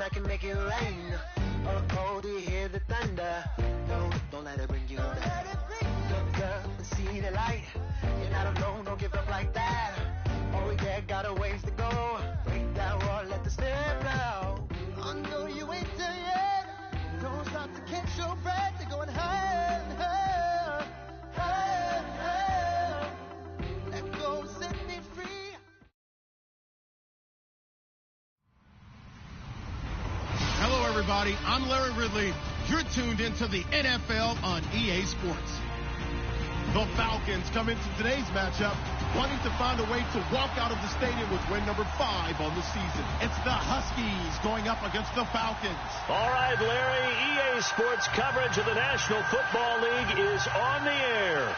I can make it rain. Oh, do you hear the thunder? No, don't let it bring you down. Look up and see the light. You're not alone, don't give up like that. Oh yeah, got a ways to go. Break that wall, let the snare blow. I know you ain't there yet. Don't stop to catch your breath. You're going higher and higher, higher and higher. Let go, set me free. Hello, everybody. I'm Larry Ridley. You're tuned into the NFL on EA Sports. The Falcons come into today's matchup wanting to find a way to walk out of the stadium with win number 5 on the season. It's the Huskies going up against the Falcons. All right, Larry, EA Sports coverage of the National Football League is on the air.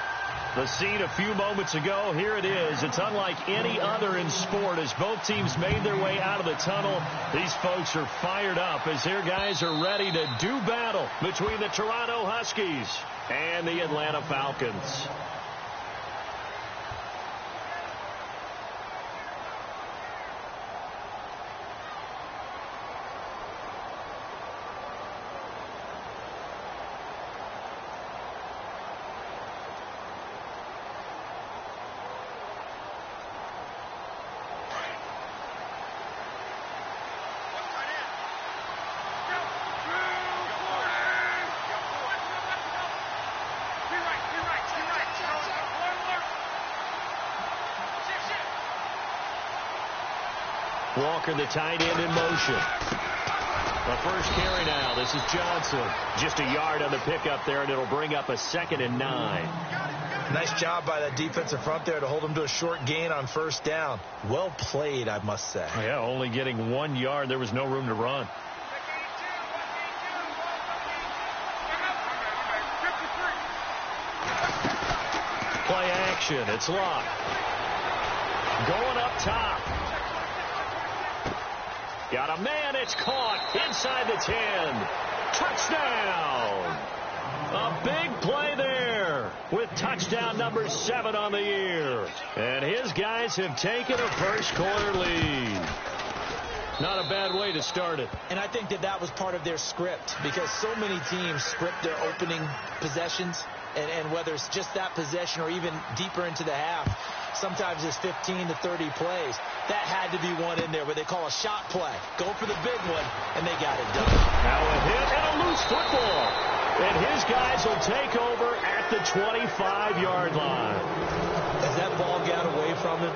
The scene a few moments ago, here it is. It's unlike any other in sport as both teams made their way out of the tunnel. These folks are fired up as their guys are ready to do battle between the Toronto Huskies and the Atlanta Falcons. Walker, the tight end, in motion. The first carry now. This is Johnson. Just a yard on the pickup there, and it'll bring up a 2nd and 9. Nice job by that defensive front there to hold him to a short gain on first down. Well played, I must say. Yeah, only getting 1 yard. There was no room to run. Play action. It's locked. Going up top. Got a man. It's caught inside the 10. Touchdown. A big play there with touchdown number 7 on the year. And his guys have taken a first quarter lead. Not a bad way to start it. And I think that was part of their script because so many teams script their opening possessions. And whether it's just that possession or even deeper into the half, sometimes it's 15 to 30 plays. That had to be one in there where they call a shot play. Go for the big one, and they got it done. Now a hit and a loose football. And his guys will take over at the 25-yard line. As that ball got away from him,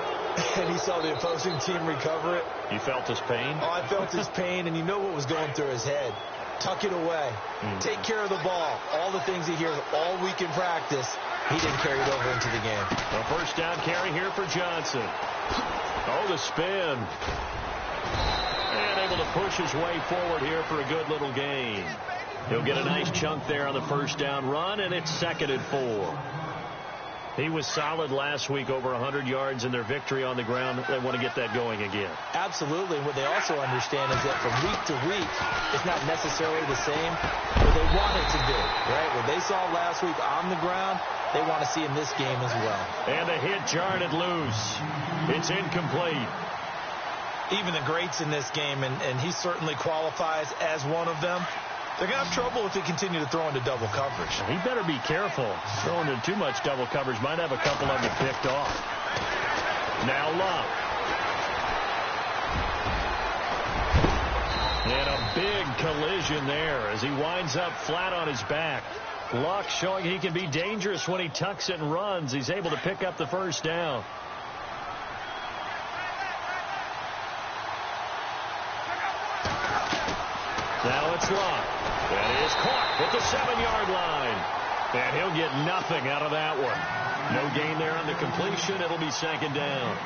and he saw the opposing team recover it. You felt his pain? Oh, I felt his pain, and you know what was going through his head. Tuck it away. Take care of the ball. All the things he hears all week in practice, he didn't carry it over into the game. A first down carry here for Johnson. Oh, the spin. And able to push his way forward here for a good little gain. He'll get a nice chunk there on the first down run, and it's 2nd and 4. He was solid last week, over 100 yards in their victory on the ground. They want to get that going again. Absolutely. What they also understand is that from week to week, it's not necessarily the same what they want it to be, right? What they saw last week on the ground, they want to see in this game as well. And the hit jarred it loose. It's incomplete. Even the greats in this game, and he certainly qualifies as one of them, they're going to have trouble if they continue to throw into double coverage. He better be careful. Throwing into too much double coverage might have a couple of them picked off. Now Luck. And a big collision there as he winds up flat on his back. Luck showing he can be dangerous when he tucks it and runs. He's able to pick up the first down. Now it's Luck. That is caught at the 7-yard line. And he'll get nothing out of that one. No gain there on the completion. It'll be 2nd down.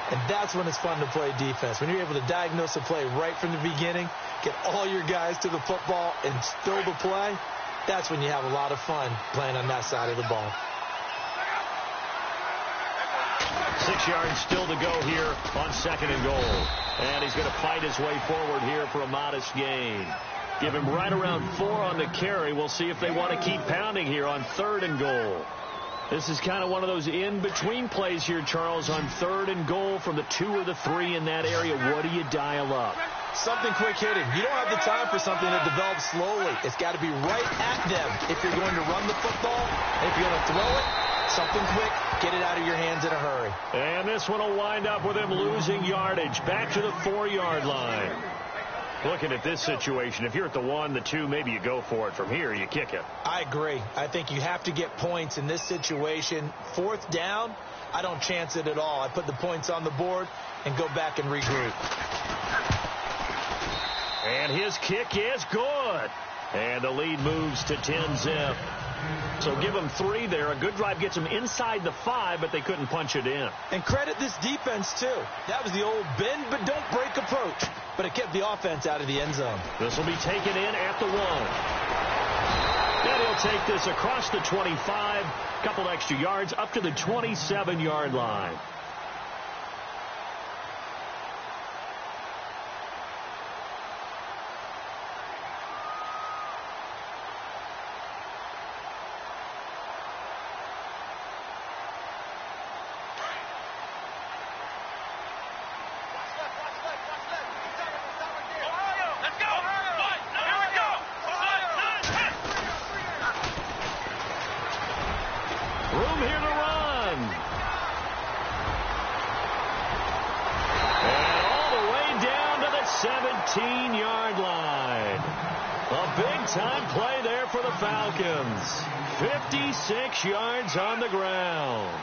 And that's when it's fun to play defense. When you're able to diagnose a play right from the beginning, get all your guys to the football and throw the play, that's when you have a lot of fun playing on that side of the ball. 6 yards still to go here on 2nd and goal. And he's going to fight his way forward here for a modest gain. Give him right around 4 on the carry. We'll see if they want to keep pounding here on 3rd and goal. This is kind of one of those in-between plays here, Charles, on 3rd and goal from the 2 or the 3 in that area. What do you dial up? Something quick hitting. You don't have the time for something that develops slowly. It's got to be right at them if you're going to run the football. And if you're going to throw it, something quick, get it out of your hands in a hurry. And this one will wind up with him losing yardage back to the 4-yard line. Looking at this situation, if you're at the 1, the 2, maybe you go for it. From here, you kick it. I agree. I think you have to get points in this situation. 4th down, I don't chance it at all. I put the points on the board and go back and regroup. And his kick is good. And the lead moves to 10-zip. So give them 3 there. A good drive gets them inside the 5, but they couldn't punch it in. And credit this defense, too. That was the old bend but don't break approach. But it kept the offense out of the end zone. This will be taken in at the 1. And he'll take this across the 25. A couple extra yards up to the 27-yard line. Room here to run. And all the way down to the 17-yard line. A big-time play there for the Falcons. 56 yards on the ground.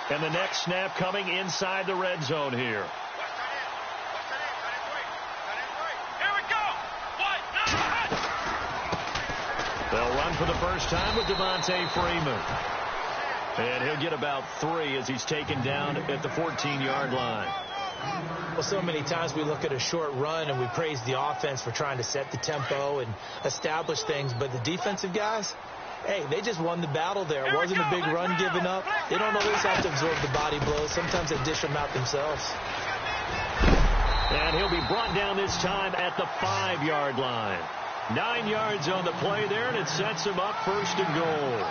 And the next snap coming inside the red zone here. They'll run for the first time with Devontae Freeman. And he'll get about 3 as he's taken down at the 14-yard line. Well, so many times we look at a short run and we praise the offense for trying to set the tempo and establish things. But the defensive guys, hey, they just won the battle there. It wasn't a big run given up. They don't always have to absorb the body blows. Sometimes they dish them out themselves. And he'll be brought down this time at the 5-yard line. 9 yards on the play there, and it sets him up 1st and goal.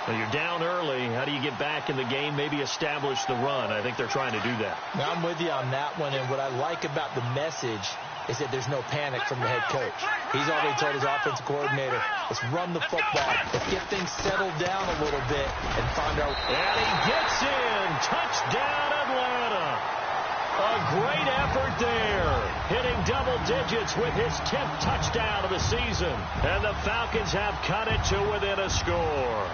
Well, you're down early. How do you get back in the game, maybe establish the run? I think they're trying to do that. Now, I'm with you on that one, and what I like about the message is that there's no panic from the head coach. He's already told his offensive coordinator, let's run the football. Let's get things settled down a little bit and find our... And he gets in. Touchdown, Atlanta. A great effort there. Hitting double digits with his 10th touchdown of the season. And the Falcons have cut it to within a score.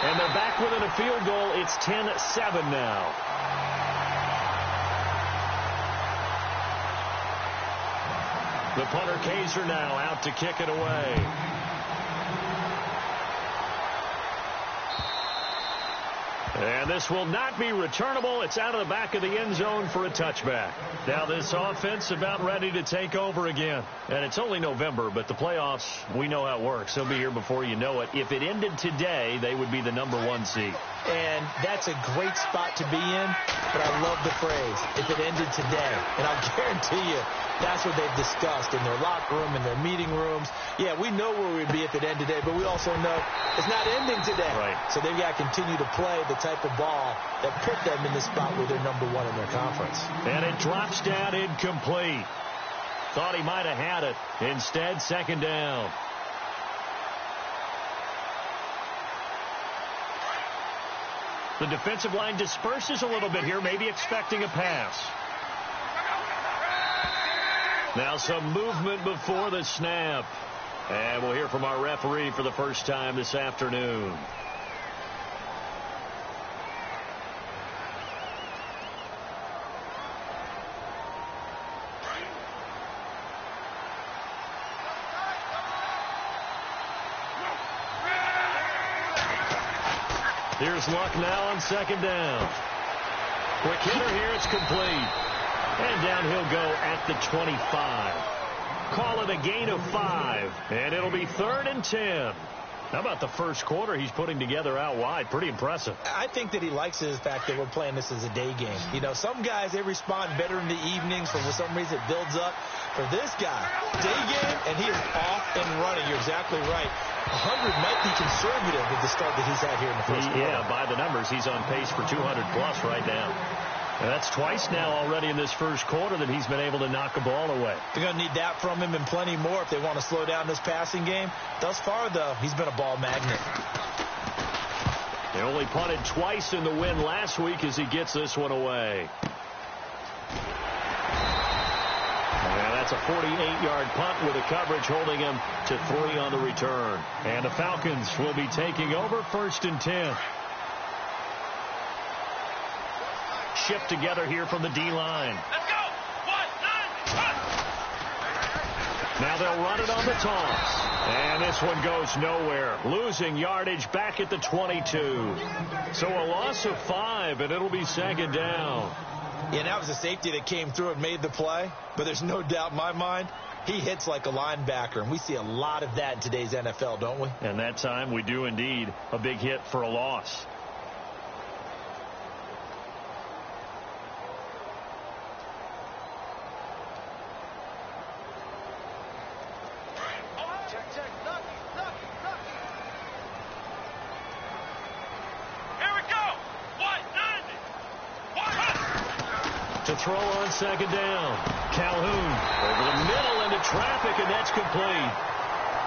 And they're back within a field goal. It's 10-7 now. The punter Kaiser now out to kick it away. And this will not be returnable. It's out of the back of the end zone for a touchback. Now this offense about ready to take over again. And it's only November, but the playoffs, we know how it works. They'll be here before you know it. If it ended today, they would be the #1 seed. And that's a great spot to be in, but I love the phrase, if it ended today. And I'll guarantee you, that's what they've discussed in their locker room, in their meeting rooms. Yeah, we know where we'd be if it ended today, but we also know it's not ending today. Right. So they've got to continue to play the type of ball that put them in the spot where they're #1 in their conference. And it drops down incomplete. Thought he might have had it. Instead, 2nd down. The defensive line disperses a little bit here, maybe expecting a pass. Now some movement before the snap. And we'll hear from our referee for the first time this afternoon. Here's Luck now on 2nd down. Quick hitter here, it's complete. And down he'll go at the 25. Call it a gain of 5. And it'll be 3rd and 10. How about the first quarter he's putting together out wide? Pretty impressive. I think that he likes the fact that we're playing this as a day game. You know, some guys, they respond better in the evenings. For some reason, it builds up. For this guy, day game, and he is off and running. You're exactly right. 100 might be conservative with the start that he's had here in the first quarter. Yeah, by the numbers, he's on pace for 200-plus right now. And that's twice now already in this first quarter that he's been able to knock a ball away. They're going to need that from him and plenty more if they want to slow down this passing game. Thus far, though, he's been a ball magnet. They only punted twice in the win last week as he gets this one away. And that's a 48-yard punt with a coverage holding him to 3 on the return. And the Falcons will be taking over 1st and 10. Shift together here from the D-line. Let's go. 1, 9, 1. Now they'll run it on the toss. And this one goes nowhere. Losing yardage back at the 22. So a loss of 5, and it'll be 2nd down. Yeah, that was a safety that came through and made the play. But there's no doubt in my mind, he hits like a linebacker. And we see a lot of that in today's NFL, don't we? And that time we do indeed. A big hit for a loss. To throw on 2nd down. Calhoun over the middle into traffic, and that's complete.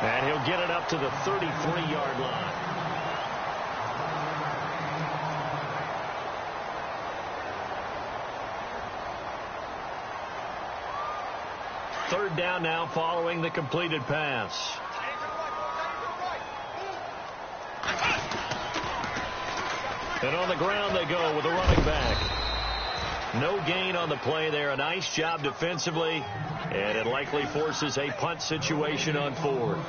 And he'll get it up to the 33-yard line. Third down now following the completed pass. And on the ground they go with the running back. No gain on the play there. A nice job defensively. And it likely forces a punt situation on 4th.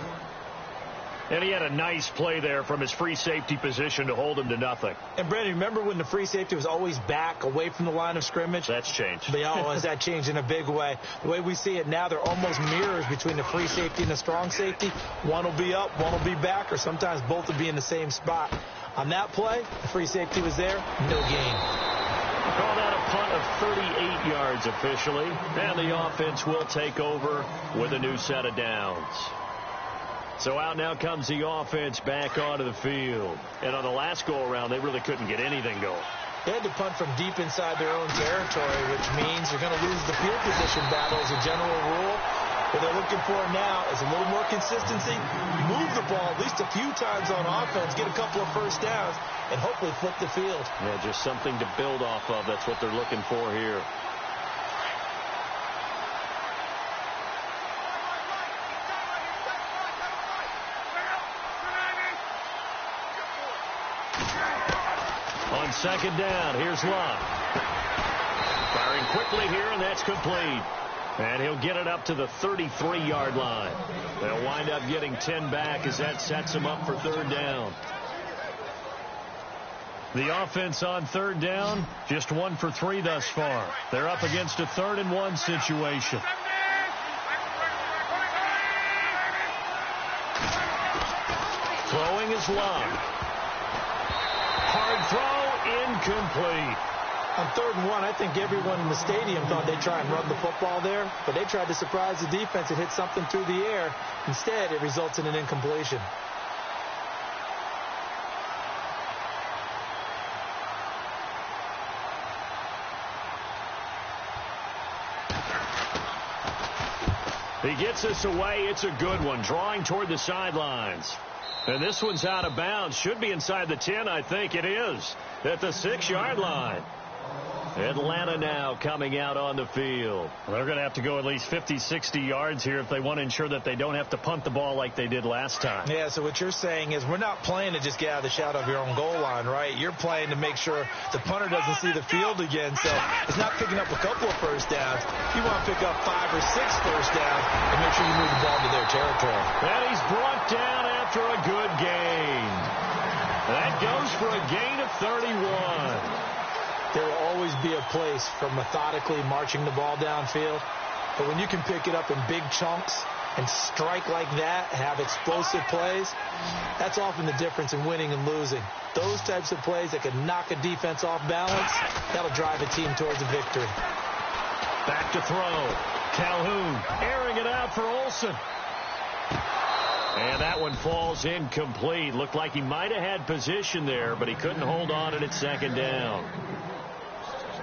And he had a nice play there from his free safety position to hold him to nothing. And, Brandon, remember when the free safety was always back away from the line of scrimmage? That's changed. But has that changed in a big way? The way we see it now, they're almost mirrors between the free safety and the strong safety. One will be up, one will be back, or sometimes both will be in the same spot. On that play, the free safety was there, no gain. Call that a punt of 38 yards officially. And the offense will take over with a new set of downs. So out now comes the offense back onto the field. And on the last go-around, they really couldn't get anything going. They had to punt from deep inside their own territory, which means you're going to lose the field position battle as a general rule. What they're looking for now is a little more consistency, move the ball at least a few times on offense, get a couple of first downs, and hopefully flip the field. Yeah, just something to build off of. That's what they're looking for here. On 2nd down, here's Love. Firing quickly here, and that's complete. And he'll get it up to the 33-yard line. They'll wind up getting 10 back as that sets him up for 3rd down. The offense on 3rd down, just 1 for 3 thus far. They're up against a 3rd and 1 situation. Throwing is Love. Hard throw, incomplete. On 3rd and 1, I think everyone in the stadium thought they'd try and run the football there, but they tried to surprise the defense and hit something through the air. Instead, it results in an incompletion. He gets this away. It's a good one, drawing toward the sidelines. And this one's out of bounds. Should be inside the 10, I think it is, at the 6-yard line. Atlanta now coming out on the field. They're going to have to go at least 50, 60 yards here if they want to ensure that they don't have to punt the ball like they did last time. Yeah, so what you're saying is we're not playing to just get out of the shadow of your own goal line, right? You're playing to make sure the punter doesn't see the field again. So it's not picking up a couple of first downs. You want to pick up 5 or 6 first downs and make sure you move the ball to their territory. And he's brought down after a good gain. That goes for a gain of 31. There will always be a place for methodically marching the ball downfield. But when you can pick it up in big chunks and strike like that, have explosive plays, that's often the difference in winning and losing. Those types of plays that can knock a defense off balance, that'll drive a team towards a victory. Back to throw. Calhoun airing it out for Olsen. And that one falls incomplete. Looked like he might have had position there, but he couldn't hold on at second down.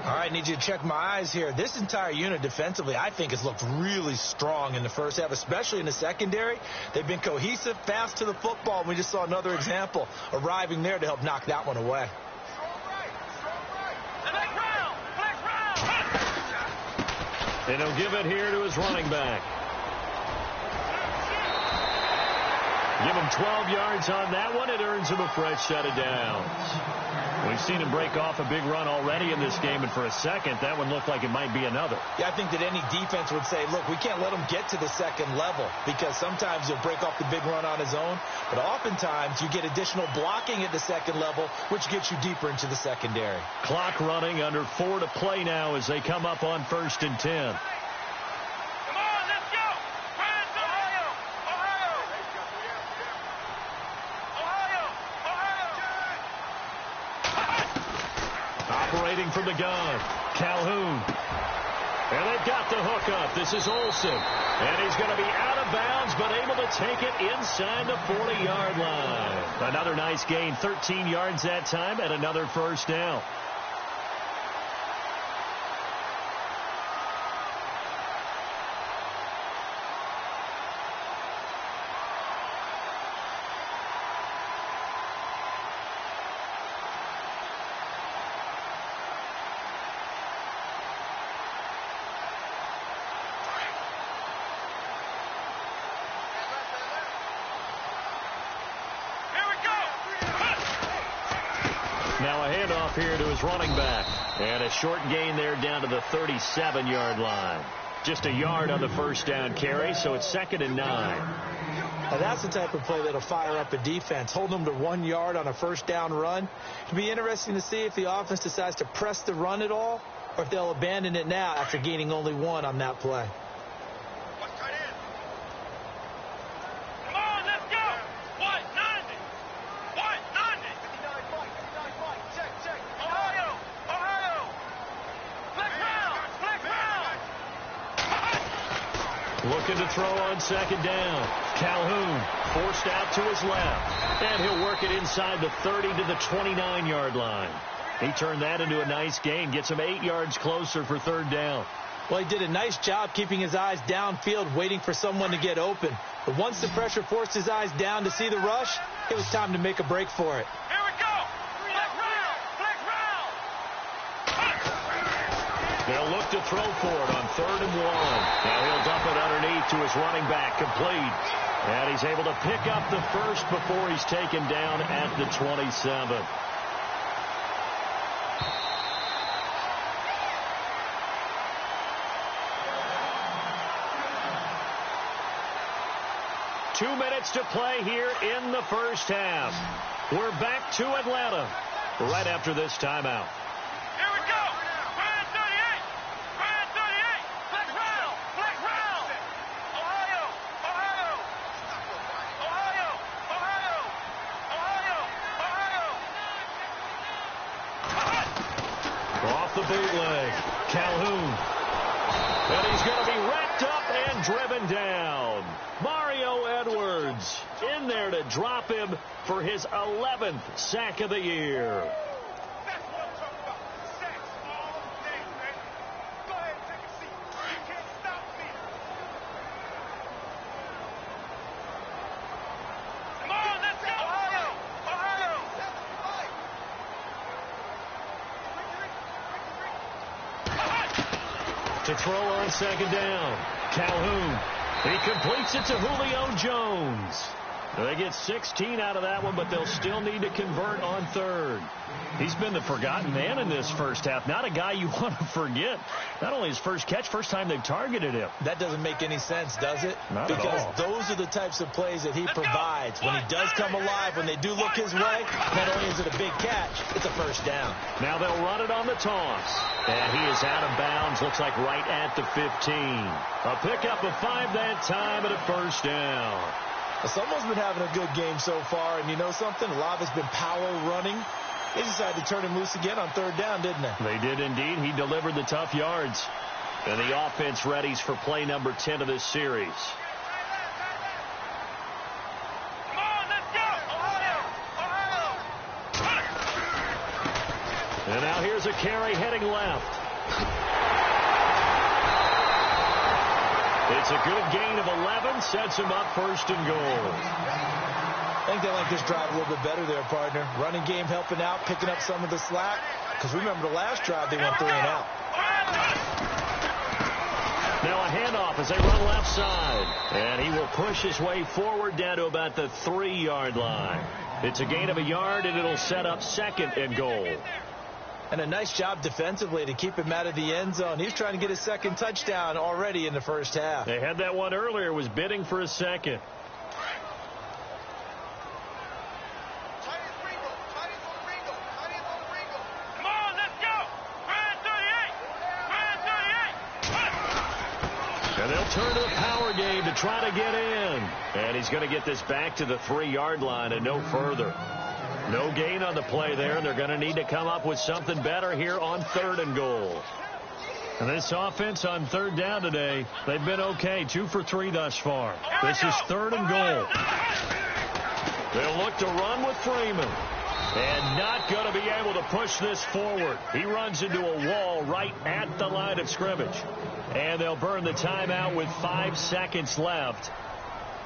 All right, need you to check my eyes here. This entire unit defensively, I think, has looked really strong in the first half, especially in the secondary. They've been cohesive, fast to the football. We just saw another example arriving there to help knock that one away. And he'll give it here to his running back. Give him 12 yards on that one. It earns him a fresh set of downs. We've seen him break off a big run already in this game, and for a second, that one looked like it might be another. Yeah, I think that any defense would say, look, we can't let him get to the second level, because sometimes he'll break off the big run on his own, but oftentimes you get additional blocking at the second level, which gets you deeper into the secondary. Clock running, under 4 to play now as they come up on 1st and 10. Operating from the gun, Calhoun. And they've got the hook up. This is Olsen. And he's going to be out of bounds, but able to take it inside the 40-yard line. Another nice gain, 13 yards that time, and another first down. Now a handoff here to his running back. And a short gain there down to the 37-yard line. Just a yard on the first down carry, so it's 2nd and 9. Now that's the type of play that'll fire up a defense. Hold them to 1 yard on a first down run. It'll be interesting to see if the offense decides to press the run at all, or if they'll abandon it now after gaining only 1 on that play. Looking to throw on 2nd down. Calhoun forced out to his left. And he'll work it inside the 30 to the 29-yard line. He turned that into a nice gain. Gets him 8 yards closer for 3rd down. Well, he did a nice job keeping his eyes downfield, waiting for someone to get open. But once the pressure forced his eyes down to see the rush, it was time to make a break for it. Here we go. Flag round. They'll look to throw for it on 3rd and 1. Now he'll dump it underneath to his running back, complete. And he's able to pick up the first before he's taken down at the 27. Two minutes to play here in the first half. We're back to Atlanta right after this timeout. Here we go. Brand 38. Brand 38. Flag round. Ohio. Off the bootleg. Calhoun. And he's going to be wrapped up and driven down. Mario Edwards in there to drop him for his 11th sack of the year. That's what I'm talking about. Sacks all day, man. Go ahead, take a seat. You can't stop me. Come on, let's go. Ohio. To throw on 2nd down. Calhoun. He completes it to Julio Jones. They get 16 out of that one, but they'll still need to convert on third. He's been the forgotten man in this first half. Not a guy you want to forget. Not only his first catch, first time they've targeted him. That doesn't make any sense, does it? Not at all. Because those are the types of plays that he provides. When he does come alive, when they do look his way, not only is it a big catch, it's a first down. Now they'll run it on the toss. And he is out of bounds, looks like right at the 15. A pickup of 5 that time and a first down. Someone's been having a good game so far, and you know something? A lot of it's been power running. They decided to turn him loose again on third down, didn't they? They did indeed. He delivered the tough yards. And the offense readies for play number 10 of this series. Come on, let's go! Ohio! And now here's a carry heading left. It's a good gain of 11, sets him up first and goal. I think they like this drive a little bit better there, partner. Running game helping out, picking up some of the slack. Because remember the last drive, they went 3 and out. Now a handoff as they run left side. And he will push his way forward down to about the 3-yard line. It's a gain of 1 yard, and it'll set up second and goal. And a nice job defensively to keep him out of the end zone. He's trying to get his second touchdown already in the first half. They had that one earlier, was bidding for a second. Come on, let's go! Grand 38! And they'll turn to the power game to try to get in. And he's going to get this back to the 3-yard line and no further. No gain on the play there. They're going to need to come up with something better here on third and goal. And this offense on third down today, they've been okay. 2 for 3 thus far. This is third and goal. They'll look to run with Freeman. And not going to be able to push this forward. He runs into a wall right at the line of scrimmage. And they'll burn the timeout with 5 seconds left.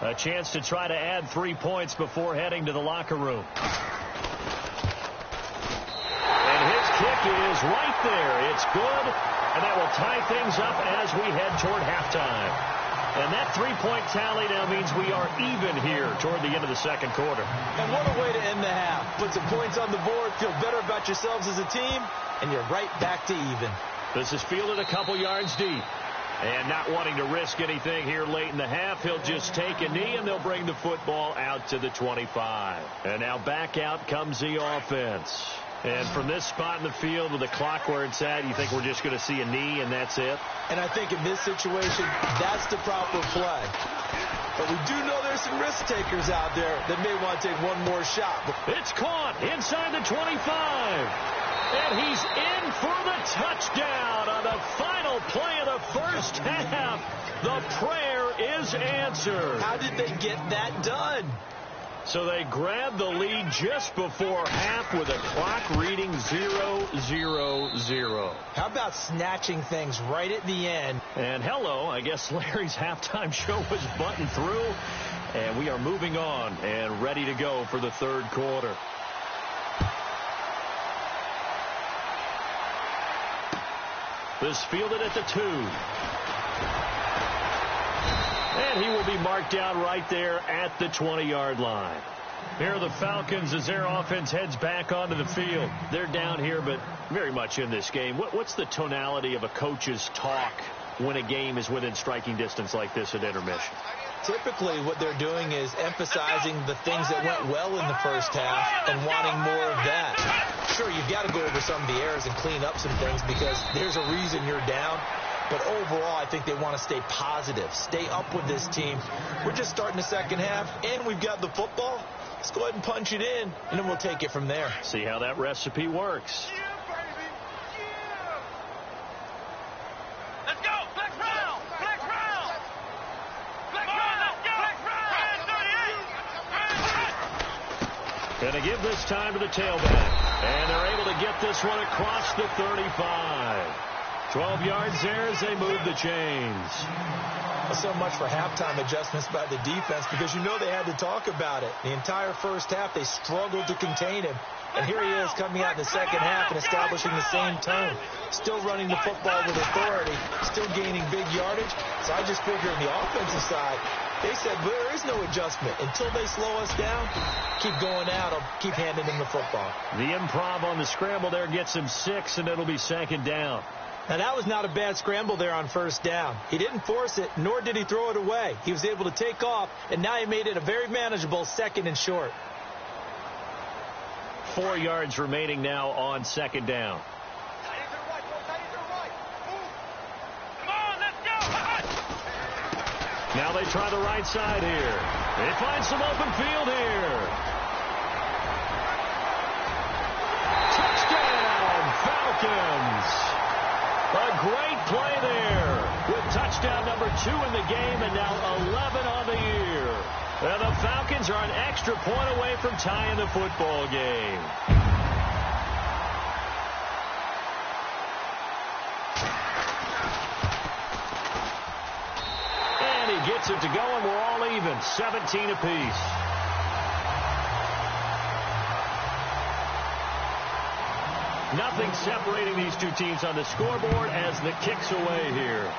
A chance to try to add 3 points before heading to the locker room. And his kick is right there. It's good. And that will tie things up as we head toward halftime. And that 3-point tally now means we are even here toward the end of the second quarter. And what a way to end the half. Put some points on the board, feel better about yourselves as a team, and you're right back to even. This is fielded a couple yards deep. And not wanting to risk anything here late in the half, he'll just take a knee, and they'll bring the football out to the 25. And now back out comes the offense. And from this spot in the field with the clock where it's at, you think we're just going to see a knee and that's it? And I think in this situation, that's the proper play. But we do know there's some risk takers out there that may want to take one more shot. It's caught inside the 25. And he's in for the touchdown on the final play of the first half. The prayer is answered. How did they get that done? So they grabbed the lead just before half with a clock reading 0-0-0. How about snatching things right at the end? And hello, I guess Larry's halftime show was buttoned through. And we are moving on and ready to go for the third quarter. This fielded at the 2. And he will be marked down right there at the 20-yard line. Here are the Falcons as their offense heads back onto the field. They're down here, but very much in this game. What's the tonality of a coach's talk when a game is within striking distance like this at intermission? Typically, what they're doing is emphasizing the things that went well in the first half and wanting more of that. Sure, you've got to go over some of the errors and clean up some things because there's a reason you're down. But overall, I think they want to stay positive, stay up with this team. We're just starting the second half, and we've got the football. Let's go ahead and punch it in, and then we'll take it from there. See how that recipe works. Yeah, baby! Yeah! Let's go! Flex round! Flex round! Flex round! Let's go! Flex round! Grand 38! Going to give this time to the tailback. And they're able to get this one across the 35. 12 yards there as they move the chains. So much for halftime adjustments by the defense because you know they had to talk about it. The entire first half, they struggled to contain him. And here he is coming out in the second half and establishing the same tone. Still running the football with authority, still gaining big yardage. So I just figure on the offensive side, They said there is no adjustment. Until they slow us down, keep going out or keep handing them the football. The improv on the scramble there gets him 6, and it'll be 2nd down. Now, that was not a bad scramble there on 1st down. He didn't force it, nor did he throw it away. He was able to take off, and now he made it a very manageable 2nd and short. 4 yards remaining now on 2nd down. Now they try the right side here. They find some open field here. Touchdown, Falcons. A great play there with touchdown number 2 in the game and now 11 on the year. And the Falcons are an extra point away from tying the football game. Gets it to go, and we're all even, 17 apiece. Nothing separating these two teams on the scoreboard as the kick's away here.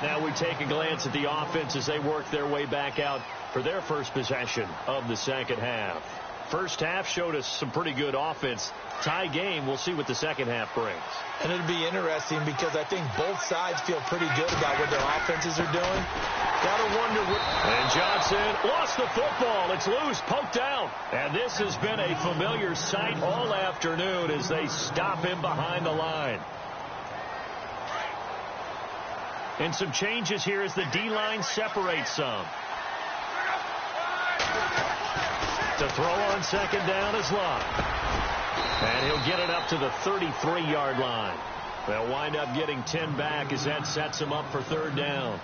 Now we take a glance at the offense as they work their way back out for their first possession of the second half. First half showed us some pretty good offense. Tie game, we'll see what the second half brings. And it'll be interesting because I think both sides feel pretty good about what their offenses are doing. Gotta wonder what... And Johnson lost the football. It's loose, poked out. And this has been a familiar sight all afternoon as they stop him behind the line. And some changes here as the D-line separates some. To throw on second down is Love. And he'll get it up to the 33-yard line. They'll wind up getting 10 back as that sets him up for 3rd down.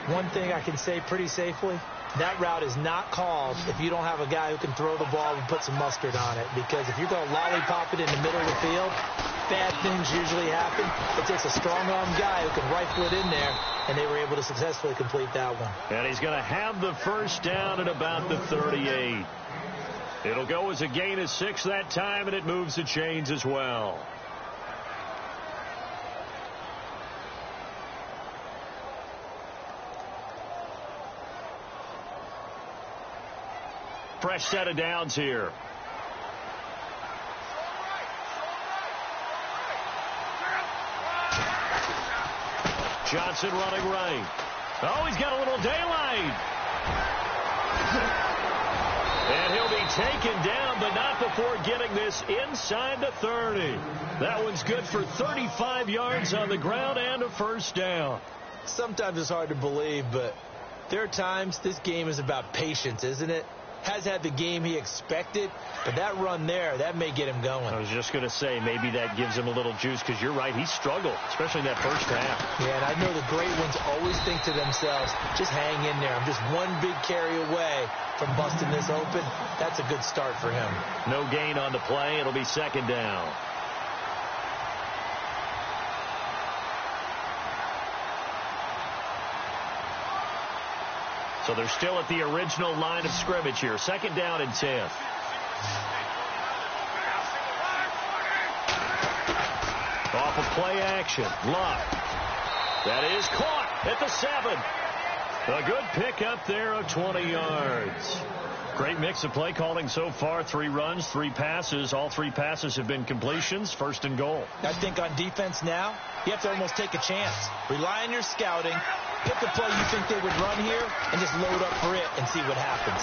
One thing I can say pretty safely, that route is not called if you don't have a guy who can throw the ball and put some mustard on it. Because if you're going to lollipop it in the middle of the field, bad things usually happen. It takes a strong-arm guy who can rifle it in there, and they were able to successfully complete that one. And he's going to have the first down at about the 38. It'll go as a gain of 6 that time, and it moves the chains as well. Fresh set of downs here. Johnson running right. Oh, he's got a little daylight. And he'll be taken down, but not before getting this inside the 30. That one's good for 35 yards on the ground and a first down. Sometimes it's hard to believe, but there are times this game is about patience, isn't it? Has had the game he expected, but that run there, that may get him going. I was just going to say, maybe that gives him a little juice, because you're right, he struggled, especially in that first half. Yeah, and I know the great ones always think to themselves, just hang in there. I'm just one big carry away from busting this open. That's a good start for him. No gain on the play. It'll be second down. So they're still at the original line of scrimmage here. Second down and 10. Off of play action. Luck. That is caught at the 7. A good pickup there of 20 yards. Great mix of play calling so far. 3 runs, 3 passes. All 3 passes have been completions. 1st and goal. I think on defense now, you have to almost take a chance. Rely on your scouting. Pick a play you think they would run here and just load up for it and see what happens.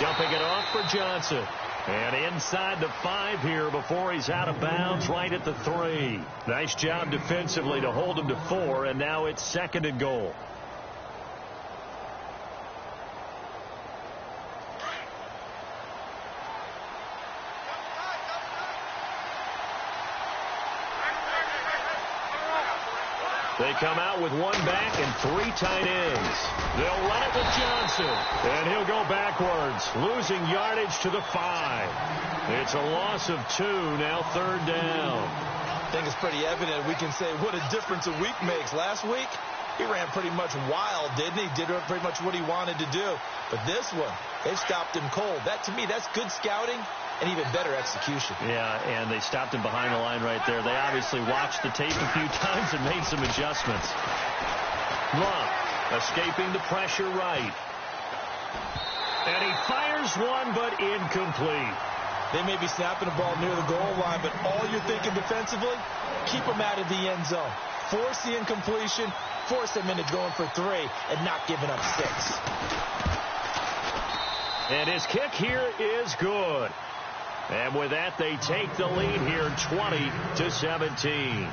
Dumping it off for Johnson. And inside the 5 here before he's out of bounds right at the 3. Nice job defensively to hold him to 4, and now it's 2nd and goal. They come out with 1 back and 3 tight ends. They'll run it with Johnson. And he'll go backwards, losing yardage to the 5. It's a loss of 2, now 3rd down. I think it's pretty evident we can say what a difference a week makes. Last week, he ran pretty much wild, didn't he? Did pretty much what he wanted to do. But this one, they stopped him cold. That, to me, that's good scouting and even better execution. Yeah, and they stopped him behind the line right there. They obviously watched the tape a few times and made some adjustments. Luck escaping the pressure right. And he fires one, but incomplete. They may be snapping the ball near the goal line, but all you're thinking defensively, keep them out of the end zone. Force the incompletion, force them into going for 3, and not giving up 6. And his kick here is good. And with that, they take the lead here 20-17.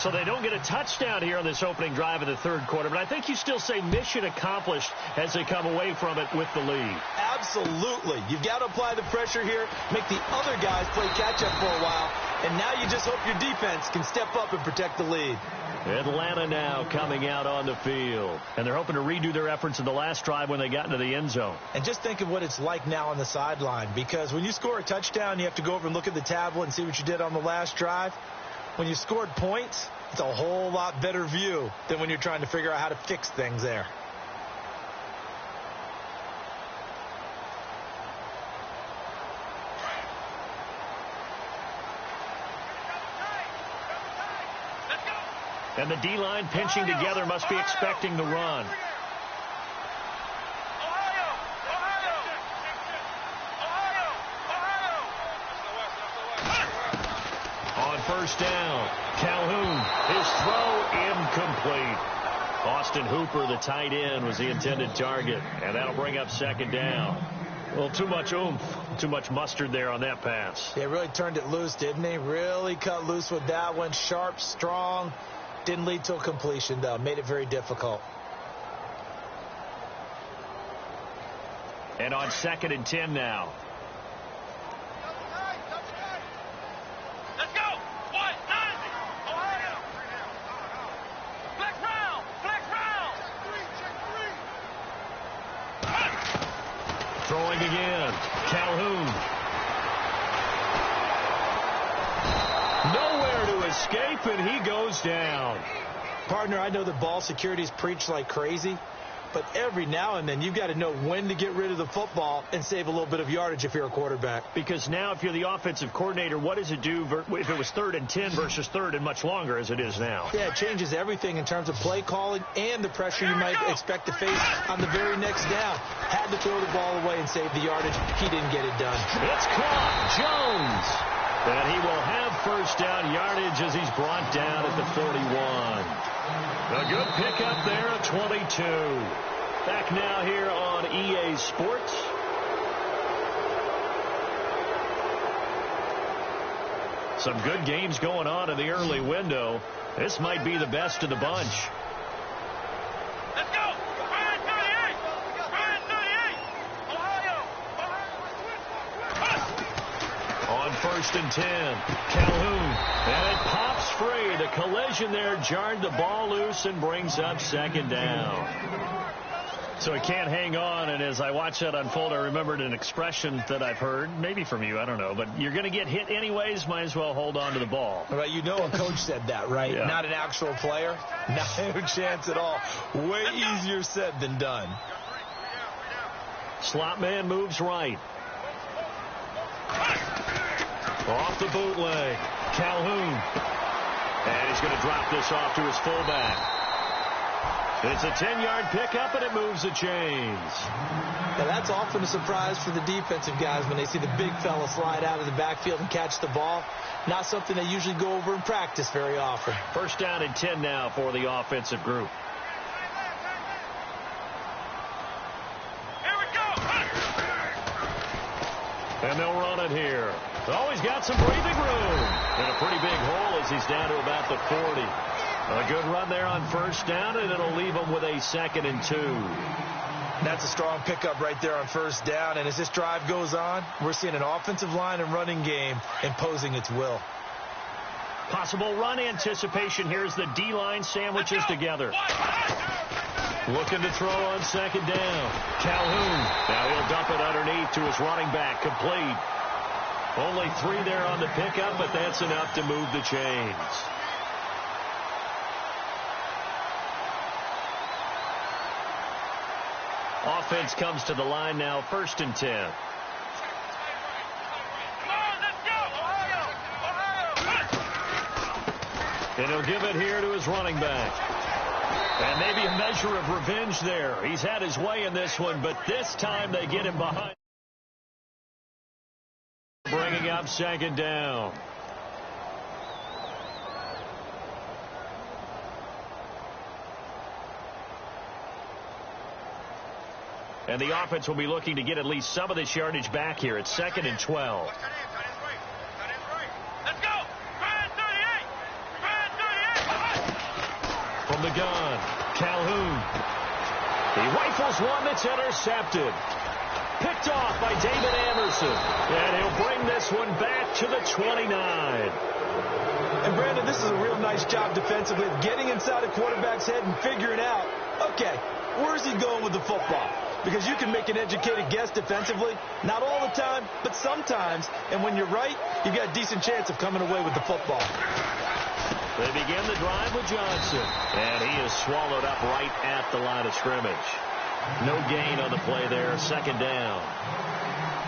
So they don't get a touchdown here on this opening drive of the third quarter, but I think you still say mission accomplished as they come away from it with the lead. Absolutely. You've got to apply the pressure here, make the other guys play catch-up for a while, and now you just hope your defense can step up and protect the lead. Atlanta now coming out on the field. And they're hoping to redo their efforts in the last drive when they got into the end zone. And just think of what it's like now on the sideline, because when you score a touchdown, you have to go over and look at the tablet and see what you did on the last drive. When you scored points, it's a whole lot better view than when you're trying to figure out how to fix things there. And the D-line pinching together must be expecting the run. On first down, Calhoun, his throw incomplete. Austin Hooper, the tight end, was the intended target, and that'll bring up second down. Well, too much oomph, too much mustard there on that pass. Yeah, really turned it loose, didn't he? Really cut loose with that one. Sharp, strong. Didn't lead to a completion, though. Made it very difficult. And on 2nd and 10 now. Let's go. 1, 9, Ohio. Flex round. Flex round. Check 3. Throwing again. Calhoun. Nowhere to escape, and he goes down. Partner, I know that ball security is preached like crazy, but every now and then you've got to know when to get rid of the football and save a little bit of yardage if you're a quarterback. Because now if you're the offensive coordinator, what does it do if it was 3rd and 10 versus 3rd and much longer as it is now? Yeah, it changes everything in terms of play calling and the pressure you might expect to face on the very next down. Had to throw the ball away and save the yardage. He didn't get it done. It's caught. Jones. And he will have first down yardage as he's brought down at the 41. A good pickup there at 22. Back now here on EA Sports. Some good games going on in the early window. This might be the best of the bunch. Let's go. Ryan 38. Ryan 38. Ohio. On 1st and 10, Calhoun. And it pops free. The collision there jarred the ball loose and brings up second down. So he can't hang on, and as I watch that unfold, I remembered an expression that I've heard, maybe from you, I don't know, but you're going to get hit anyways, might as well hold on to the ball. Right, you know a coach said that, right? Yeah. Not an actual player. No chance at all. Way easier said than done. Slot man moves right. Off the bootleg. Calhoun. And he's going to drop this off to his fullback. It's a 10-yard pickup, and it moves the chains. Now, that's often a surprise for the defensive guys when they see the big fella slide out of the backfield and catch the ball. Not something they usually go over in practice very often. First down and 10 now for the offensive group. Here we go. And they'll run it here. Oh, he's got some breathing room. And a pretty big hole as he's down to about the 40. A good run there on first down, and it'll leave him with a 2nd and 2. That's a strong pickup right there on first down. And as this drive goes on, we're seeing an offensive line and running game imposing its will. Possible run anticipation. Here's the D-line sandwiches together. Looking to throw on second down. Calhoun. Now he'll dump it underneath to his running back. Complete. Only 3 there on the pickup, but that's enough to move the chains. Offense comes to the line now, 1st and 10. And he'll give it here to his running back. And maybe a measure of revenge there. He's had his way in this one, but this time they get him behind. Bringing up 2nd down. And the offense will be looking to get at least some of this yardage back here. It's 2nd and 12. From the gun, Calhoun. He rifles one that's intercepted. Picked off by David Anderson. And he'll bring this one back to the 29. And Brandon, this is a real nice job defensively of getting inside a quarterback's head and figuring out, okay, where's he going with the football? Because you can make an educated guess defensively, not all the time, but sometimes. And when you're right, you've got a decent chance of coming away with the football. They begin the drive with Johnson. And he is swallowed up right at the line of scrimmage. No gain on the play there. 2nd down.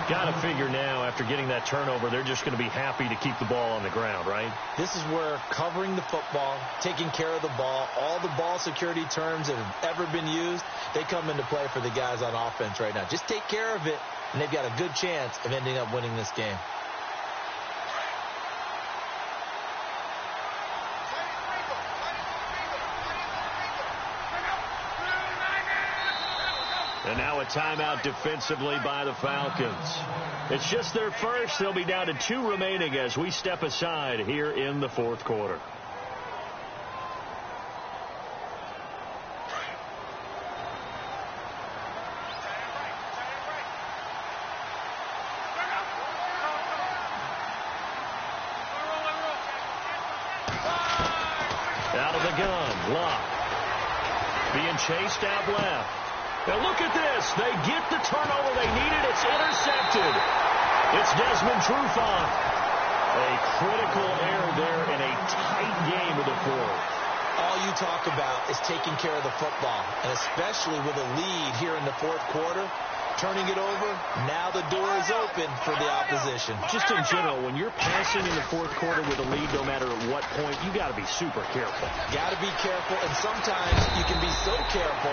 Got to figure now, after getting that turnover, they're just going to be happy to keep the ball on the ground, right? This is where covering the football, taking care of the ball, all the ball security terms that have ever been used, they come into play for the guys on offense right now. Just take care of it, and they've got a good chance of ending up winning this game. And now a timeout defensively by the Falcons. It's just their first. They'll be down to 2 remaining as we step aside here in the 4th quarter. Out of the gun, Locke. Being chased out left. Now look at this. They get the turnover they needed. It's intercepted. It's Desmond Trufant. A critical error there in a tight game of the 4th. All you talk about is taking care of the football, and especially with a lead here in the 4th quarter, turning it over, now the door is open for the opposition. Just in general, when you're passing in the 4th quarter with a lead, no matter at what point, you got to be super careful. Got to be careful, and sometimes you can be so careful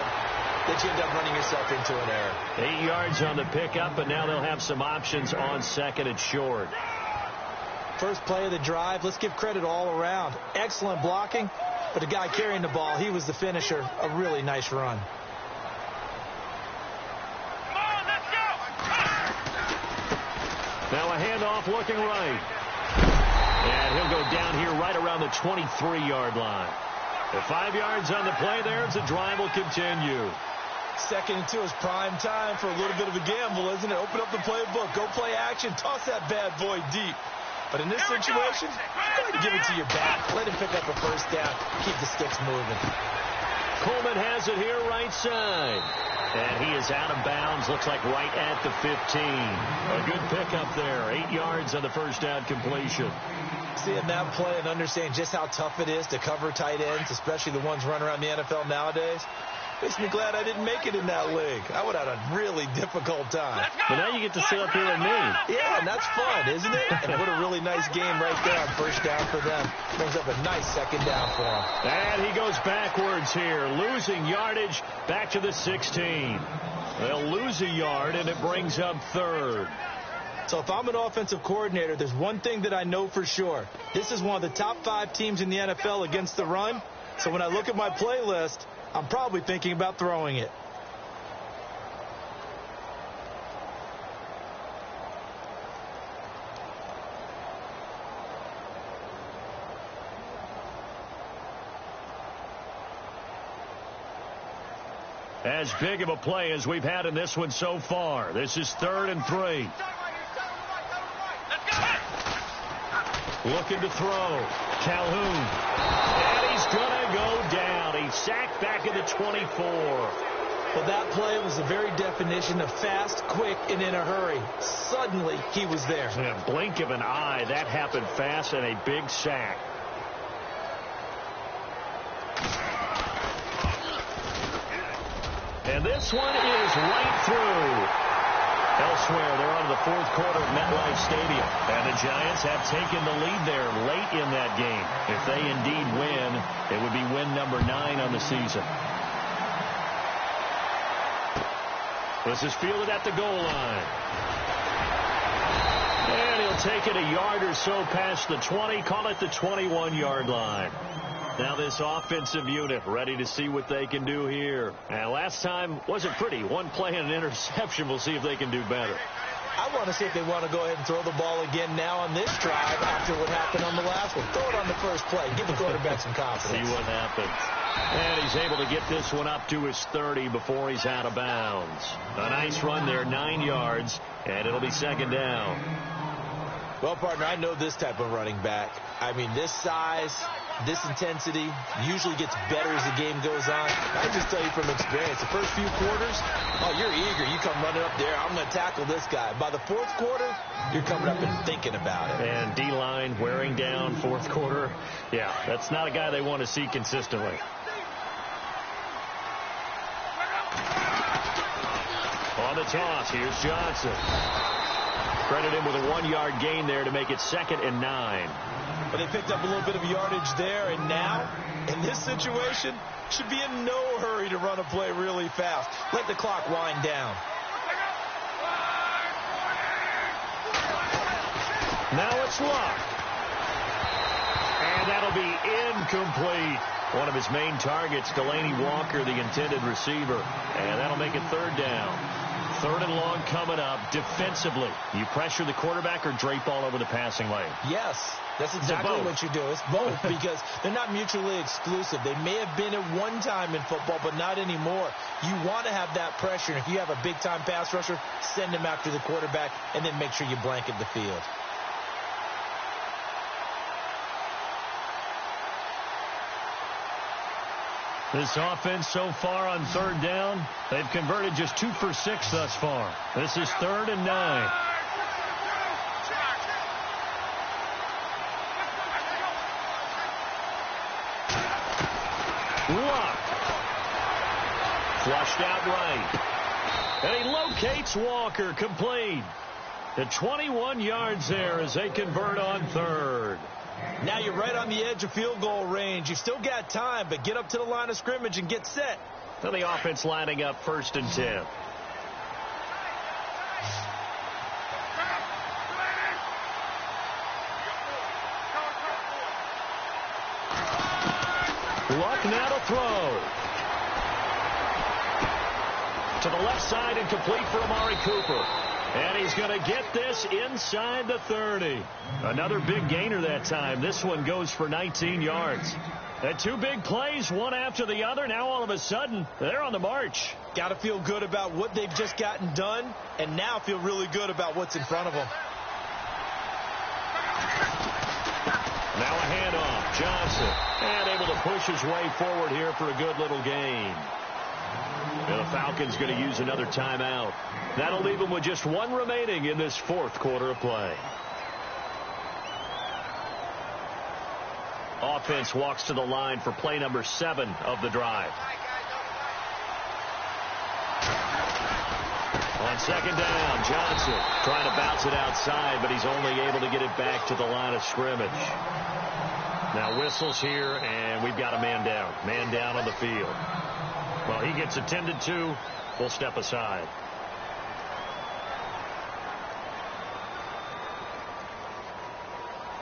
that you end up running yourself into an error. 8 yards on the pickup, but now they'll have some options on 2nd and short. First play of the drive, let's give credit all around. Excellent blocking, but the guy carrying the ball, he was the finisher. A really nice run. Now a handoff looking right. And he'll go down here right around the 23-yard line. The 5 yards on the play there as the drive will continue. 2nd and 2 is prime time for a little bit of a gamble, isn't it? Open up the playbook, go play action, toss that bad boy deep. But in this situation, go ahead and give it to your back. Let him pick up a 1st down. Keep the sticks moving. Coleman has it here right side. And he is out of bounds. Looks like right at the 15. A good pickup there. 8 yards on the 1st down completion. Seeing that play and understanding just how tough it is to cover tight ends, especially the ones running around the NFL nowadays, makes me glad I didn't make it in that league. I would have had a really difficult time. But now you get to sit up here and me. Yeah, and that's fun, isn't it? And what a really nice game right there on 1st down for them. Brings up a nice 2nd down for them. And he goes backwards here, losing yardage back to the 16. They'll lose a yard, and it brings up 3rd. So if I'm an offensive coordinator, there's one thing that I know for sure. This is one of the top 5 teams in the NFL against the run. So when I look at my playlist, I'm probably thinking about throwing it. As big of a play as we've had in this one so far. This is 3rd and 3. Looking to throw. Calhoun. And he's going to go down. He's sacked back at the 24. Well, that play was the very definition of fast, quick, and in a hurry. Suddenly, he was there. In a blink of an eye, that happened fast, and a big sack. And this one is right through. Elsewhere, they're on to the fourth quarter of MetLife Stadium. And the Giants have taken the lead there late in that game. If they indeed win, it would be win number 9 on the season. This is fielded at the goal line. And he'll take it a yard or so past the 20, call it the 21-yard line. Now this offensive unit ready to see what they can do here. And last time wasn't pretty. One play and an interception. We'll see if they can do better. I want to see if they want to go ahead and throw the ball again now on this drive after what happened on the last one. Throw it on the first play. Give the quarterback some confidence. See what happens. And he's able to get this one up to his 30 before he's out of bounds. A nice run there, 9 yards, and it'll be second down. Well, partner, I know this type of running back. I mean, this size, this intensity usually gets better as the game goes on. I just tell you from experience, the first few quarters, oh, you're eager. You come running up there, I'm going to tackle this guy. By the fourth quarter, you're coming up and thinking about it. And D-line wearing down fourth quarter. Yeah, that's not a guy they want to see consistently. On the toss, here's Johnson. Credit him with a 1-yard gain there to make it 2nd and 9. But they picked up a little bit of yardage there, and now, in this situation, should be in no hurry to run a play really fast. Let the clock wind down. Now it's Luck. And that'll be incomplete. One of his main targets, Delaney Walker, the intended receiver. And that'll make it 3rd down. 3rd and long coming up. Defensively, you pressure the quarterback or drape all over the passing lane? Yes, that's exactly what you do. It's both because they're not mutually exclusive. They may have been at one time in football, but not anymore. You want to have that pressure. And if you have a big-time pass rusher, send him after the quarterback and then make sure you blanket the field. This offense so far on 3rd down, they've converted just 2 for 6 thus far. This is 3rd and 9. Luck. Flushed out right. And he locates Walker, complete. The 21 yards there as they convert on 3rd. Now you're right on the edge of field goal range. You've still got time, but get up to the line of scrimmage and get set. So the offense lining up 1st and 10. Luck now to throw. To the left side and complete for Amari Cooper. And he's going to get this inside the 30. Another big gainer that time. This one goes for 19 yards. And 2 big plays, one after the other. Now all of a sudden, they're on the march. Got to feel good about what they've just gotten done, and now feel really good about what's in front of them. Now a handoff. Johnson. And able to push his way forward here for a good little gain. And the Falcons going to use another timeout. That'll leave them with just 1 remaining in this 4th quarter of play. Offense walks to the line for play number 7 of the drive. On 2nd down, Johnson trying to bounce it outside, but he's only able to get it back to the line of scrimmage. Now whistles here, and we've got a man down. Man down on the field. Well, he gets attended to. We'll step aside.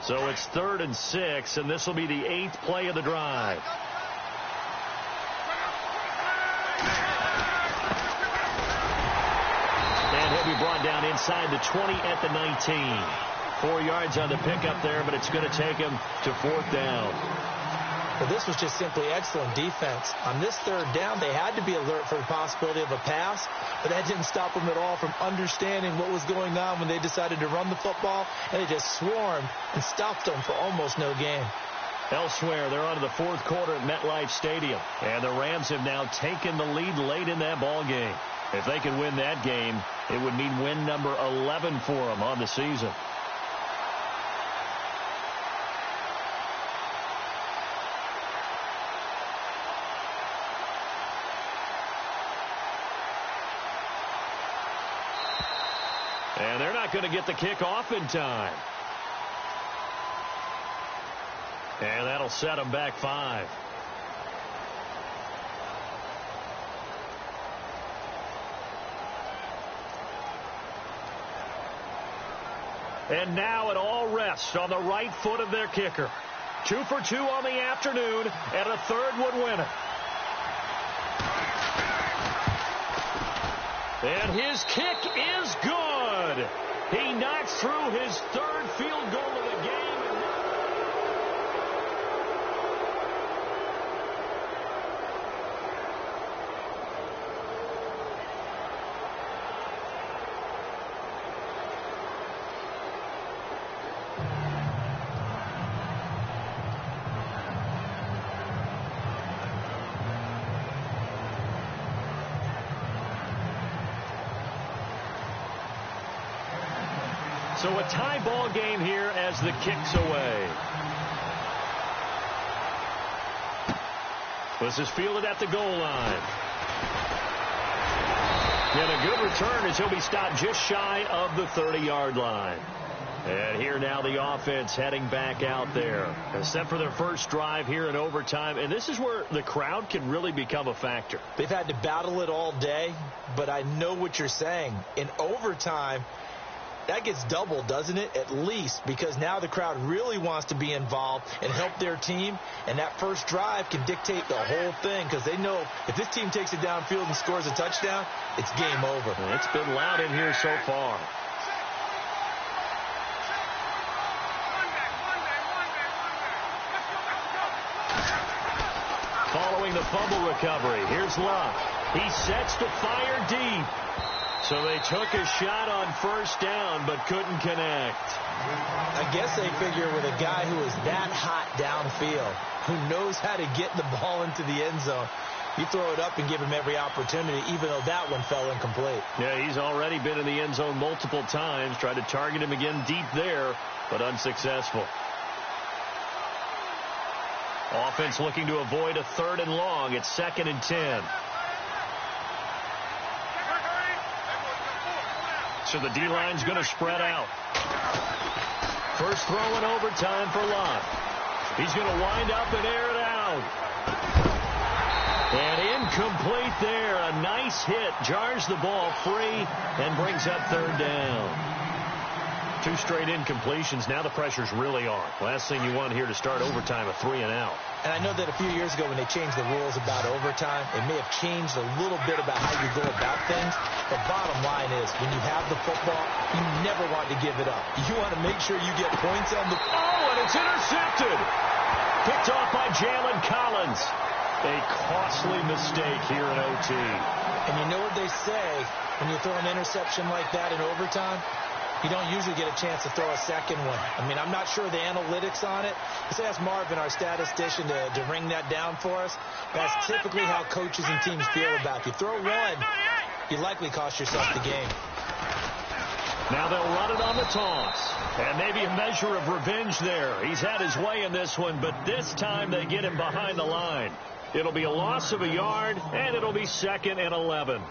So it's 3rd and 6, and this will be the 8th play of the drive. And he'll be brought down inside the 20 at the 19. 4 yards on the pickup there, but it's going to take him to 4th down. Well, this was just simply excellent defense. On this 3rd down, they had to be alert for the possibility of a pass, but that didn't stop them at all from understanding what was going on when they decided to run the football, and they just swarmed and stopped them for almost no gain. Elsewhere, they're on to the 4th quarter at MetLife Stadium, and the Rams have now taken the lead late in that ball game. If they could win that game, it would mean win number 11 for them on the season. going to get the kick off in time. And that'll set them back 5. And now it all rests on the right foot of their kicker. 2 for 2 on the afternoon, and a third would win it. And his kick is good. He knocks through his third field goal of the game. So a tie ball game here as the kick's away. This is fielded at the goal line. And a good return as he'll be stopped just shy of the 30-yard line. And here now the offense heading back out there. Except for their first drive here in overtime. And this is where the crowd can really become a factor. They've had to battle it all day, but I know what you're saying. In overtime, that gets doubled, doesn't it? At least, because now the crowd really wants to be involved and help their team. And that first drive can dictate the whole thing because they know if this team takes it downfield and scores a touchdown, it's game over. And it's been loud in here so far. Following the fumble recovery, here's Luck. He sets to fire deep. So they took a shot on first down, but couldn't connect. I guess they figure with a guy who is that hot downfield, who knows how to get the ball into the end zone, you throw it up and give him every opportunity, even though that one fell incomplete. Yeah, he's already been in the end zone multiple times. Tried to target him again deep there, but unsuccessful. Offense looking to avoid a 3rd and long. It's 2nd and 10. So the D-line's going to spread out. First throw in overtime for Lott. He's going to wind up and air it out. And incomplete there. A nice hit. Jars the ball free and brings up 3rd down. 2 straight incompletions. Now the pressure's really on. Last thing you want here to start overtime, a 3 and out. And I know that a few years ago when they changed the rules about overtime, it may have changed a little bit about how you go about things. But bottom line is, when you have the football, you never want to give it up. You want to make sure you get points on the... Oh, and it's intercepted. Picked off by Jalen Collins. A costly mistake here in OT. And you know what they say, when you throw an interception like that in overtime, you don't usually get a chance to throw a second one. I mean, I'm not sure the analytics on it. Let's ask Marvin, our statistician, to ring that down for us. That's typically how coaches and teams feel about it. You throw one, you likely cost yourself the game. Now they'll run it on the toss. And maybe a measure of revenge there. He's had his way in this one, but this time they get him behind the line. It'll be a loss of a yard, and it'll be 2nd and 11.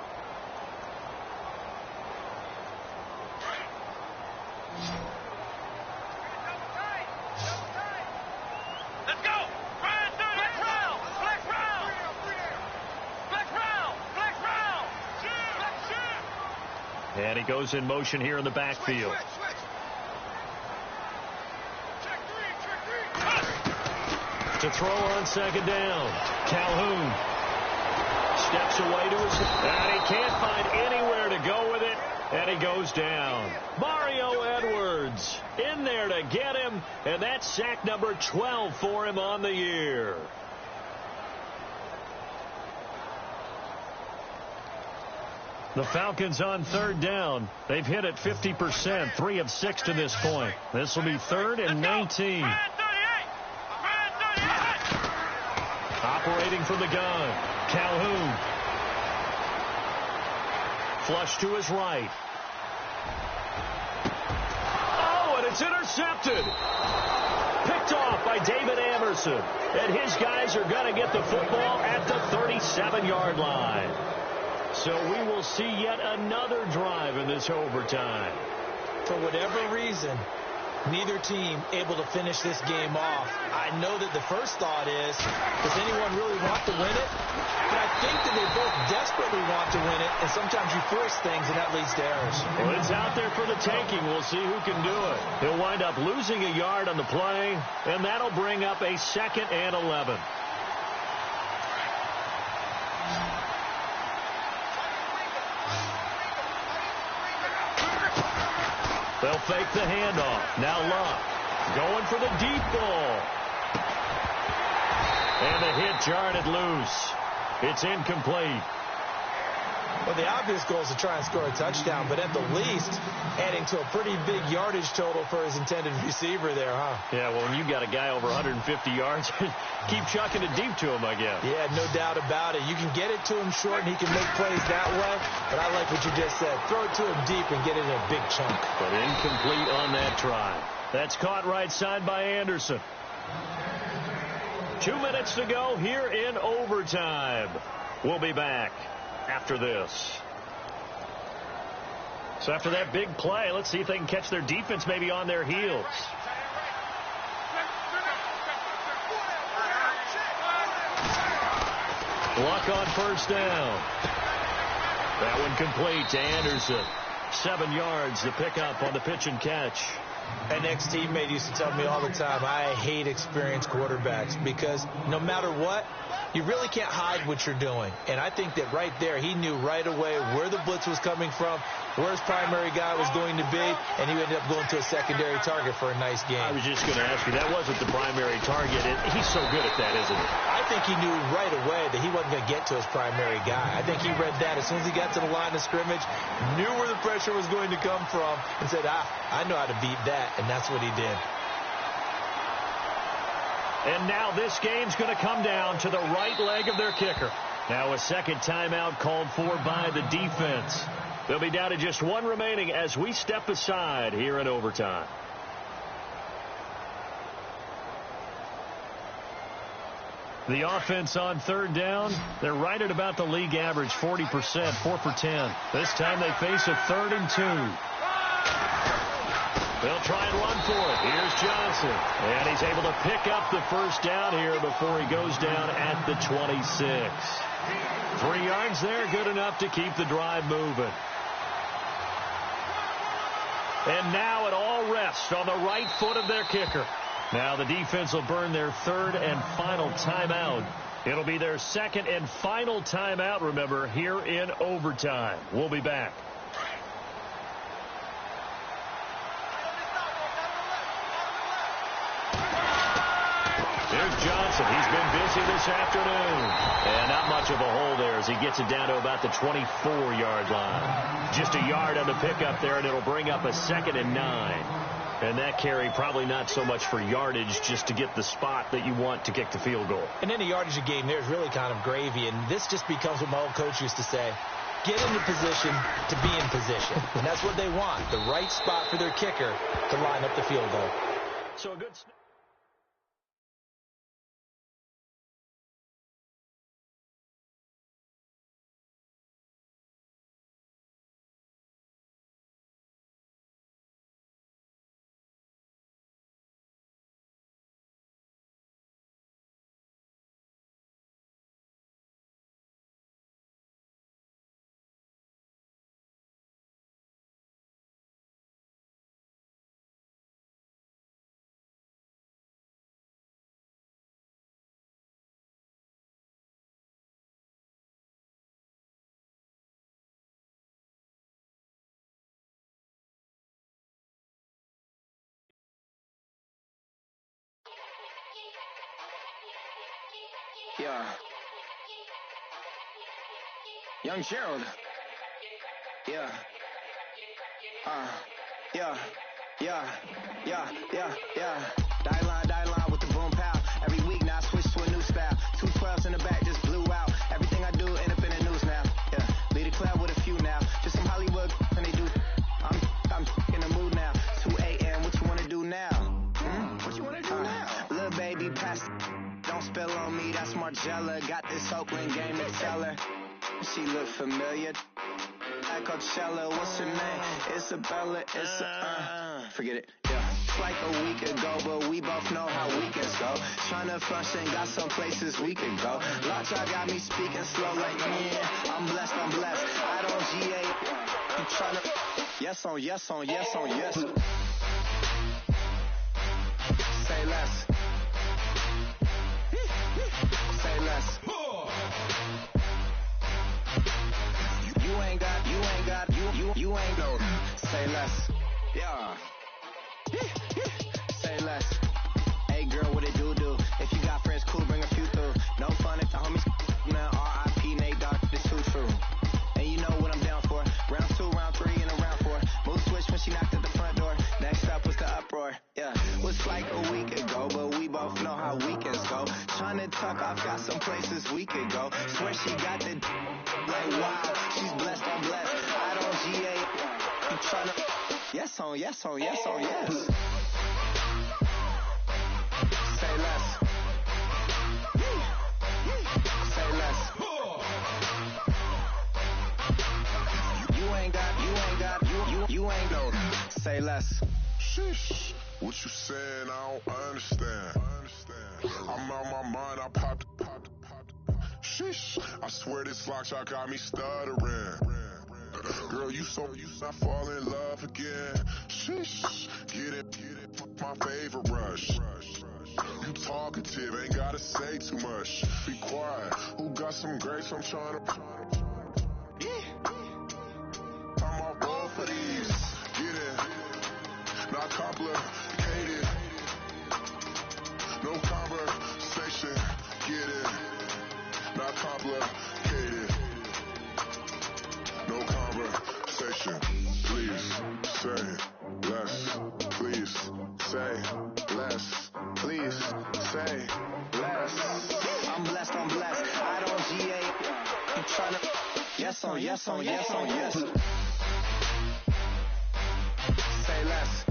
And he goes in motion here in the backfield. To throw on 2nd down. Calhoun steps away to his... And he can't find anywhere to go with it. And he goes down. Mario Edwards in there to get him. And that's sack number 12 for him on the year. The Falcons on 3rd down. They've hit it 50%, 3 of 6 to this point. This will be 3rd and 19. Operating from the gun, Calhoun. Flush to his right. Oh, and it's intercepted. Picked off by David Amerson. And his guys are going to get the football at the 37-yard line. So we will see yet another drive in this overtime. For whatever reason, neither team able to finish this game off. I know that the first thought is, does anyone really want to win it? But I think that they both desperately want to win it, and sometimes you force things, and that leads to errors. Well, it's out there for the taking. We'll see who can do it. He'll wind up losing a yard on the play, and that'll bring up a 2nd and 11. They'll fake the handoff. Now Luck going for the deep ball. And the hit jarred it loose. It's incomplete. Well, the obvious goal is to try and score a touchdown, but at the least, adding to a pretty big yardage total for his intended receiver there, huh? Yeah, well, when you've got a guy over 150 yards, keep chucking it deep to him, I guess. Yeah, no doubt about it. You can get it to him short, and he can make plays that way, but I like what you just said. Throw it to him deep and get it in a big chunk. But incomplete on that try. That's caught right side by Anderson. 2 minutes to go here in overtime. We'll be back after this. So after that big play, let's see if they can catch their defense maybe on their heels. Luck on first down. That one complete to Anderson. 7 yards, the pickup on the pitch and catch. An ex-teammate used to tell me all the time, I hate experienced quarterbacks because no matter what, you really can't hide what you're doing. And I think that right there, he knew right away where the blitz was coming from, where his primary guy was going to be, and he ended up going to a secondary target for a nice game. I was just going to ask you, that wasn't the primary target. He's so good at that, isn't he? I think he knew right away that he wasn't going to get to his primary guy. I think he read that as soon as he got to the line of scrimmage, knew where the pressure was going to come from, and said, I know how to beat that, and that's what he did. And now this game's going to come down to the right leg of their kicker. Now a second timeout called for by the defense. They'll be down to just 1 remaining as we step aside here in overtime. The offense on 3rd down, they're right at about the league average, 40%, 4 for 10. This time they face a 3rd and 2. They'll try and run for it. Here's Johnson. And he's able to pick up the first down here before he goes down at the 26. 3 yards there, good enough to keep the drive moving. And now it all rests on the right foot of their kicker. Now the defense will burn their 3rd and final timeout. It'll be their 2nd and final timeout, remember, here in overtime. We'll be back. Here's Johnson. He's been busy this afternoon. And not much of a hole there as he gets it down to about the 24-yard line. Just a yard on the pickup there, and it'll bring up a 2nd and 9. And that carry probably not so much for yardage, just to get the spot that you want to kick the field goal. And any yardage game there is really kind of gravy. And this just becomes what my old coach used to say. Get into position to be in position. And that's what they want, the right spot for their kicker to line up the field goal. So a good... Yeah. Young Gerald. Yeah. Yeah. Die line with the boom pow. Every week now I switch to a new style. 212s in the back just blew out. Everything I do end up in the news now. Yeah. Lead a club with a few now. Just some Hollywood and they do. I'm in the mood now. 2 a.m. What you wanna do now? What you wanna do now? Little baby pass. Don't spill on me, that's Margella. Got this Oakland game to tell her. She look familiar. Like Coachella, what's her name? Isabella, forget it, yeah. It's like a week ago, but we both know how weekends go. Tryna function, got some places we could go. Lockjaw got me speaking slow like, yeah, I'm blessed. I don't GA, I'm tryna, yes on yes. Say less. Say less. You ain't no. Say less. Yeah. Say less. Hey girl, what it do? If you got friends, cool, bring a few through. No fun if the homies now. R.I.P. Nate Dogg, this too true. And you know what I'm down for. Round 2, round 3, and a round 4. Move switch when she knocked at the front door. Next up was the uproar. Yeah, was like a week ago, but we both know how weekends go. Tryna tuck off, got some places we could go. Swear she got the like wow, she's blessed, I'm blessed. I don't GA, I'm tryna yes on yes. Say less. Say less. You ain't no. Say less. Sheesh, what you saying? I don't understand. I'm out my mind. I popped. Sheesh, I swear this lockjaw got me stuttering. Girl, you not fall in love again. Sheesh, get it, my favorite rush. You talkative, ain't gotta say too much. Be quiet, who got some grapes? I'm trying to. I'm all both for these. Get it, not complicated. No conversation, get it, not complicated. No conversation, please say less. Please say less. Please say less. I'm blessed. I don't GA. I'm tryna yes on yes. Say less.